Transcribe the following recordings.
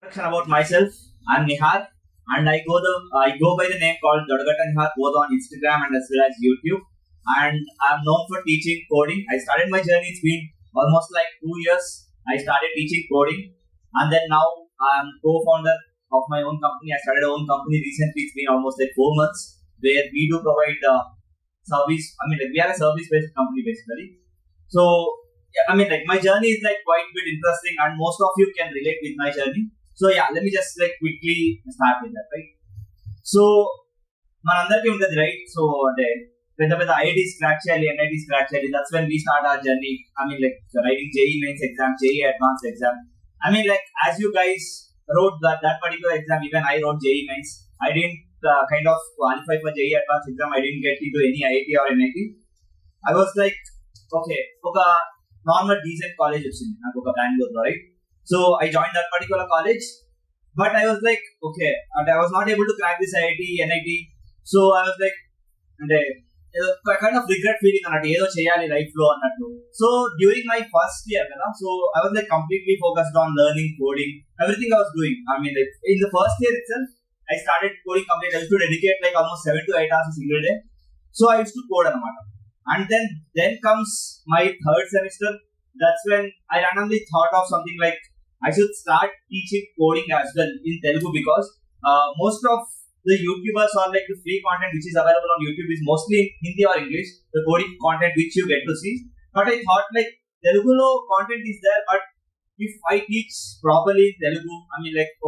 Introduction about myself. I'm Nihar, and I go by the name called Dodagatta Nihar both on Instagram and as well as YouTube. And I'm known for teaching coding. I started my journey. It's been almost like 2 years. I started teaching coding, and then now I'm co-founder of my own company. I started my own company recently. It's been almost like 4 months where we do provide service. We are a service-based company basically. So my journey is like quite a bit interesting, and most of you can relate with my journey. So let me just like quickly start with that, right? So మనందరికీ ఉంటుంది right. So అంటే పెద్ద పెద్ద IITs crack చేయాలి, NITs crack చేయాలి. That's when we start our journey. Writing JEE mains exam, JEE advanced exam. As you guys wrote that particular exam, even I wrote JEE mains. I didn't kind of qualify for JEE advanced exam. I didn't get into any IIT or NIT. I was like, okay, ఒక normal decent college వచ్చింది నాకు ఒక బెంగళూరులో, right? So I joined that particular college, but I was like, okay, and I was not able to crack this IIT, NIT. So I was like, and I kind of regret feeling అన్నట్టు ఏదో చేయాలి life లో అన్నట్టు. So during my first year, so I was like completely focused on learning coding, everything I was doing. In the first year itself, I started coding complete. I used to dedicate like almost 7 to 8 hours a single day. So I used to code anamata. And then comes my third semester. That's when I randomly thought of something like I should start teaching coding as well in Telugu, because most of the YouTubers or like the free content which is available on YouTube is mostly in Hindi or English, the coding content which you get to see. But I thought like Telugu content is there, but if I teach properly in Telugu,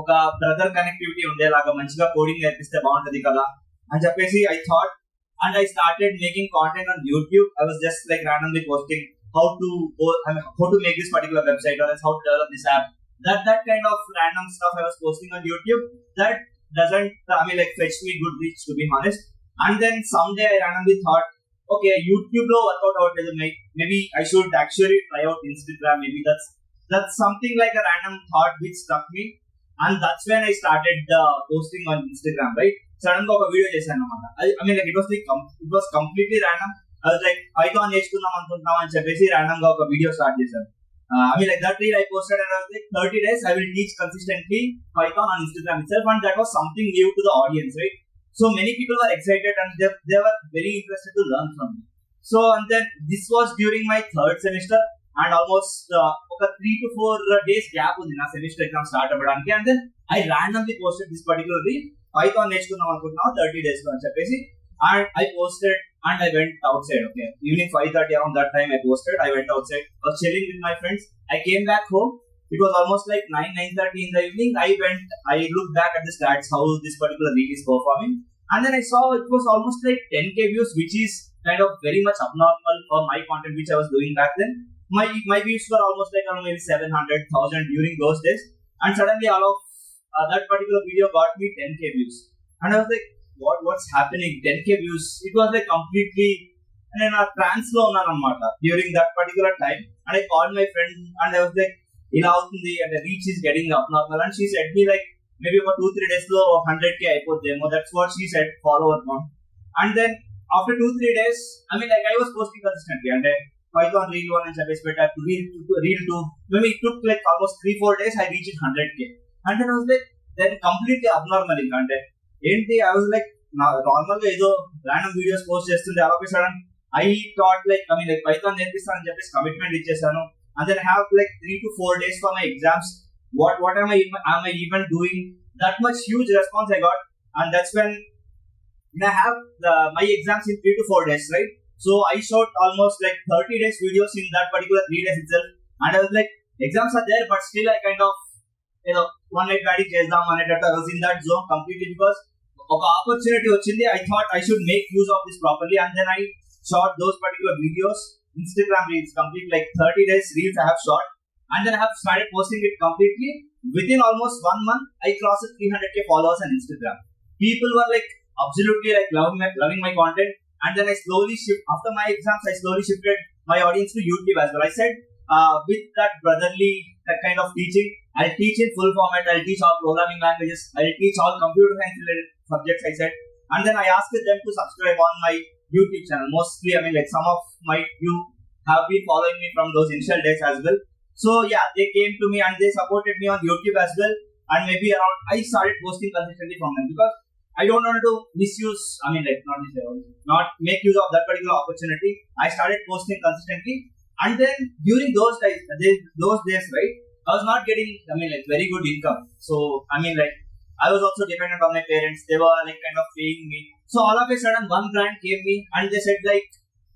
oka brother connectivity undelaga manchiga coding nerpiste baaguntadi kada అని చెప్పేసి I thought, and I started making content on YouTube. I was just like randomly posting how to make this particular website, or else how to develop this app. That kind of random stuff I was posting on YouTube. That doesn't fetch me good reach, to be honest. And then someday I randomly thought, okay, YouTube lo workout out doesn't make. Maybe I should actually try out Instagram. Maybe that's something like a random thought which struck me, and that's when I started posting on Instagram. Right, suddenly ఒక video చేశాను అన్నమాట. It was completely random. I was like, Python నేర్చుకుందాం అనుకుంటున్నాం అని చెప్పేసి random గా ఒక video start చేశాను. That reel I posted, and I was like, 30 days I will teach consistently Python on Instagram itself, and that was something new to the audience, right? So many people were excited, and they were very interested to learn from me. So, and then this was during my third semester, and almost 3 to 4 days gap ఉంది నా semester exam start అవ్వడానికి. And then I randomly posted this particular reel, Python నేర్చుకుందాం అనుకుంటున్నాం 30 days లో అని చెప్పేసి, and I posted, and I went outside. Okay, evening 5:30 around that time I posted. I went outside. I was chilling with my friends. I came back home. It was almost like 9:30 in the evening. I looked back at the stats, how this particular reel is performing, and then I saw it was almost like 10k views, which is kind of very much abnormal for my content which I was doing back then. My views were almost like around maybe 700,000 during those days, and suddenly all of that particular video got me 10k views, and I was like, what's happening? 10k views. It was like completely, and then a trance lo unnanamata during that particular time. And I called my friend, and I was like, ila avutundi, and the reach is getting abnormal. And she said me like, maybe about 2-3 days lo 100k అయిపోద్దేమో. That's what she said, follower count. And then after 2-3 days, I was posting consistently, and Python reel 1 and చెప్పేసి పెట్టాను, reel 2. Maybe it took like almost 3-4 days. I reached 100k, and then I was like, then completely abnormal అంటే ఏంటి. I was like, normal గా ఏదో random videos post చేస్తుంటే అలా sudden I thought like Python నేర్పిస్తానని చెప్పేసి commitment ఇచ్చేసాను. And then I have like 3 to 4 days for my exams. What am I even doing? That much huge response I got, and that's when I have my exams in 3 to 4 days, right? So I shot almost like 30 days videos in that particular 3 days itself, and I was like, exams are there, but still I kind of one night batting చేద్దాం అనేటట్టు I was in that zone completely, because ఒక opportunity వచ్చింది. I thought I should make use of this properly, and then I shot those particular videos, Instagram reels, complete like 30 days reels I have shot, and then I have started posting it completely. Within almost 1 month, I crossed 300k followers on Instagram. People were like absolutely like loving my content, and then I slowly after my exams, I slowly shifted my audience to YouTube as well. I said, with that brotherly kind of teaching, I'll teach in full format. I'll teach all programming languages. I'll teach all computer science related subjects, I said. And then I asked them to subscribe on my YouTube channel. Mostly, some of you have been following me from those initial days as well. So yeah, they came to me and they supported me on YouTube as well. and maybe around I started posting consistently from them because I don't want to misuse. I mean, like not make use of that particular opportunity. I started posting consistently, and then during those days, right, I was not getting. I mean, like very good income. So I mean, like I was also dependent on my parents. They were like kind of paying me. So all of a sudden, one brand came me and they said like,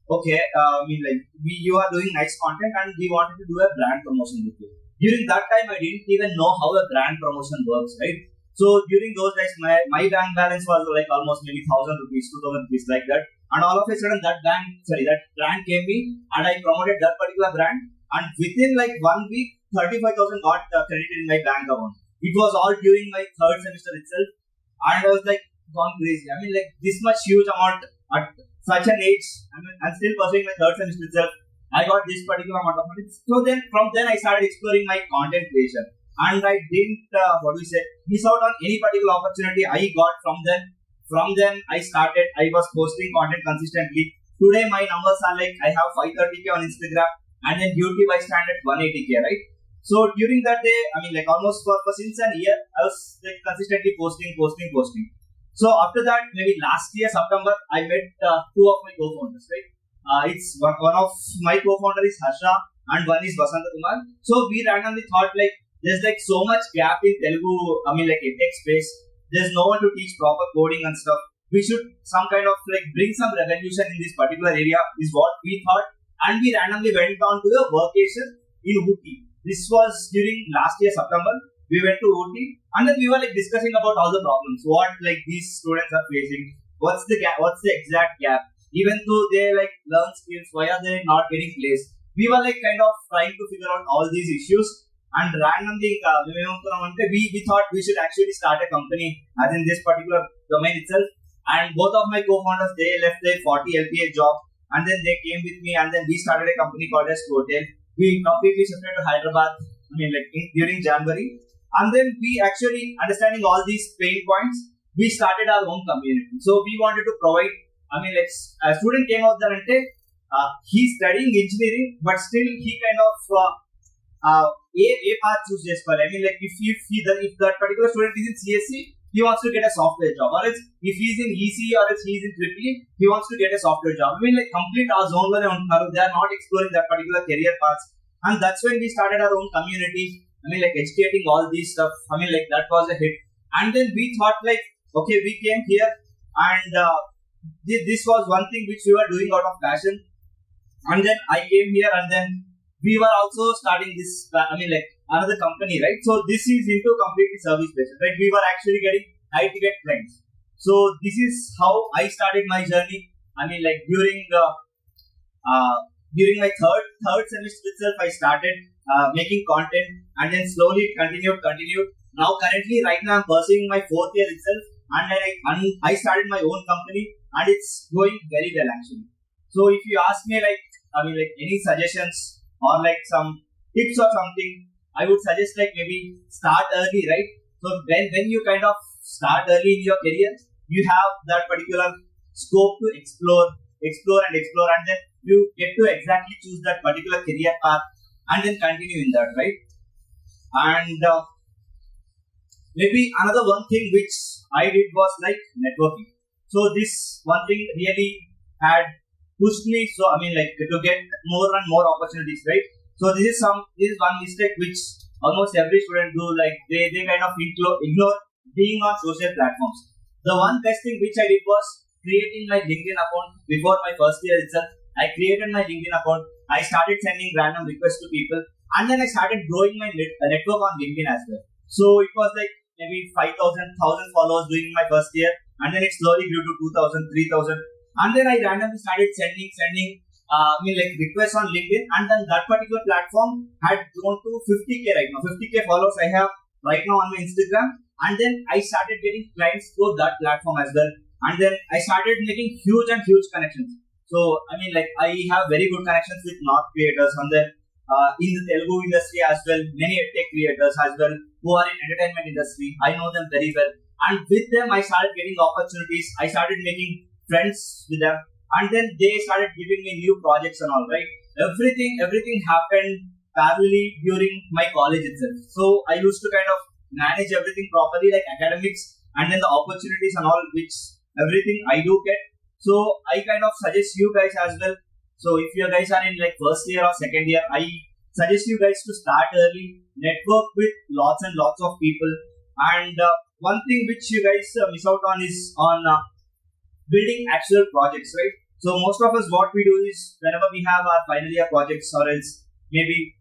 okay, I mean, like you are doing nice content and we wanted to do a brand promotion with you. During that time, I didn't even know how a brand promotion works, right? So during those days, my bank balance was like almost maybe 1,000 rupees, 2,000 rupees, like that. And all of a sudden, that brand came me, and I promoted that particular brand. And within like 1 week, 35,000 got credited in my bank account. It was all during my third semester itself, and I was like gone crazy. I mean, like this much huge amount at such an age. I mean, I'm still pursuing my third semester itself. I got this particular amount of money. So then, from then, I started exploring my content creation, and I didn't miss out on any particular opportunity I got from then. From then, I was posting content consistently. Today, my numbers are like I have 530k on Instagram, and then YouTube I stand at 180k, right? So during that day, I mean, like almost for since an year, I was like consistently posting. So after that, maybe last year September, I met two of my co-founders, right? It's one of my co-founder is Harsha and one is Vasanta Kumar. So we randomly thought like there's like so much gap in Telugu, I mean like tech space. There's no one to teach proper coding and stuff. We should some kind of like bring some revolution in this particular area is what we thought. And we randomly went on to a workation in Ooty. This was during last year September. We went to Ooty and then we were like discussing about all the problems, what like these students are facing, what's the gap, what's the exact gap. Even though they like learn skills, why are they not getting placed? We were like kind of trying to figure out all these issues, and randomly we thought we should actually start a company as in this particular domain itself. And both of my co-founders, they left their 40 LPA job and then they came with me, and then we started a company called as Hotel. We completely shifted to Hyderabad, I mean like during January. And then we actually, understanding all these pain points, we started our own community. So we wanted to provide, I mean like a student came out there and he's studying engineering, but still he kind of a path choose just for. I mean like if that particular student is in CSC, he wants to get a software job, or else if he's in EC or else he's in EEE, he wants to get a software job. I mean like complete our zone where they are not exploring that particular career paths, and that's when we started our own community. I mean like educating all these stuff. I mean like that was a hit, and then we thought like okay, we came here and this was one thing which we were doing out of passion, and then I came here and then we were also starting this. I mean like another company, right? So this is into completely service based, right? We were actually getting high ticket clients. So this is how I started my journey. I mean like during my third semester itself, I started making content, and then slowly it continued. Now currently, right now I'm pursuing my fourth year itself, and I started my own company, and it's going very well actually. So if you ask me like, I mean like any suggestions or like some tips or something, I would suggest like maybe start early, right? So when you kind of start early in your career, you have that particular scope to explore, and then you get to exactly choose that particular career path and then continue in that, right? And maybe another one thing which I did was like networking. So this one thing really had pushed me. So I mean like to get more and more opportunities, right? So this is one mistake which almost every student do. Like they kind of ignore being on social platforms. The one best thing which I did was creating my LinkedIn account before my first year itself. I created my LinkedIn account. I started sending random requests to people, and then I started growing my network on LinkedIn as well. So it was like maybe 5,000 followers during my first year, and then it slowly grew to 2,000, 3,000, and then I randomly started sending requests on LinkedIn, and then that particular platform had grown to 50k right now. 50k followers I have right now on my Instagram, and then I started getting clients through that platform as well, and then I started making huge connections. So I mean like I have very good connections with North creators, and then in the Telugu industry as well, many tech creators as well who are in entertainment industry. I know them very well, and with them I started getting opportunities. I started making friends with them, and then they started giving me new projects and all, right? Everything happened parallelly during my college itself. So I used to kind of manage everything properly, like academics and then the opportunities and all, which everything I do get. So I kind of suggest you guys as well. So if you guys are in like first year or second year, I suggest you guys to start early, network with lots and lots of people. And one thing which you guys miss out on is on building actual projects, right? So most of us, what we do is whenever we have our final year projects or else maybe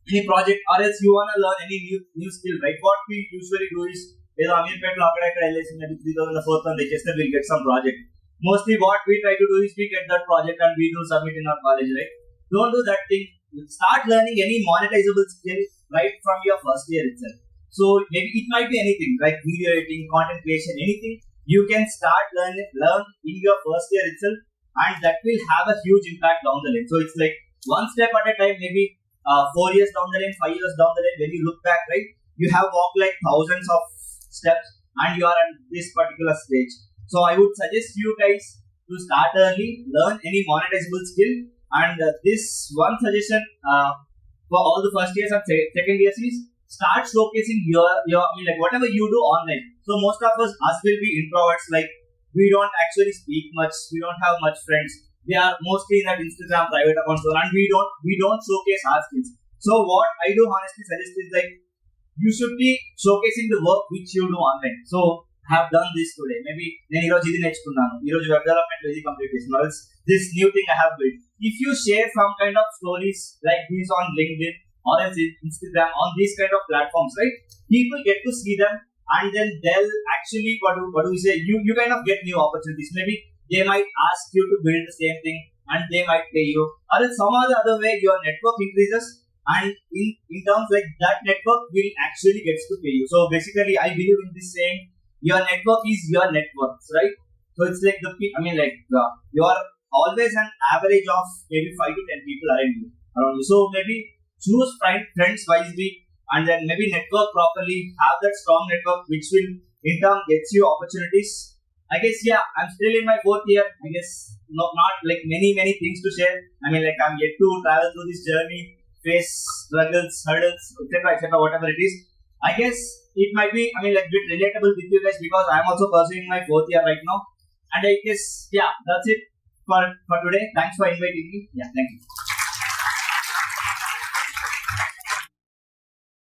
any project or else you want to learn any new skill, right? What we usually do is maybe 3000 the fourth one register, we'll get some project. Mostly what we try to do is we get that project and we do submit in our college, right? Don't do that thing. Start learning any monetizable skill right from your first year itself. So maybe it might be anything like video editing, content creation, anything. You can start learn in your first year itself, and that will have a huge impact down the line. So it's like one step at a time, maybe 4 years down the line, 5 years down the line, when you look back, right, you have walked like thousands of steps and you are at this particular stage. So I would suggest you guys to start early, learn any monetizable skill, and this one suggestion for all the first years and second years is start showcasing your I mean, like whatever you do online. So most of us will be introverts, like we don't actually speak much, we don't have much friends. They are mostly in that Instagram private accounts, and we don't showcase our skills. So what I do honestly suggest is like you should be showcasing the work which you do online. So I have done this today. Maybe నేను ఈరోజు ఇది నేర్చుకున్నాను, ఈరోజు web development ఇది complete చేస్తున్నాను, this new thing I have built. If you share some kind of stories like these on LinkedIn or else Instagram, on these kind of platforms, right? People get to see them, and then they'll actually what do we say? You kind of get new opportunities. Maybe they might ask you to build the same thing, and they might pay you. Or else some other way, your network increases, and in terms like that network will actually gets to pay you. So basically, I believe in this saying, your network is your net worth, right? So it's like you are always an average of maybe 5 to 10 people around you. So maybe choose friends wisely, and then maybe network properly, have that strong network which will in turn gets you opportunities. I guess, yeah, I'm still in my 4th year. I guess not like many things to share. I mean, like I'm yet to travel through this journey, face struggles, hurdles, etc., whatever it is. I guess it might be, I mean, like bit relatable with you guys because I'm also pursuing my 4th year right now. And I guess, yeah, that's it for today. Thanks for inviting me. Yeah, thank you.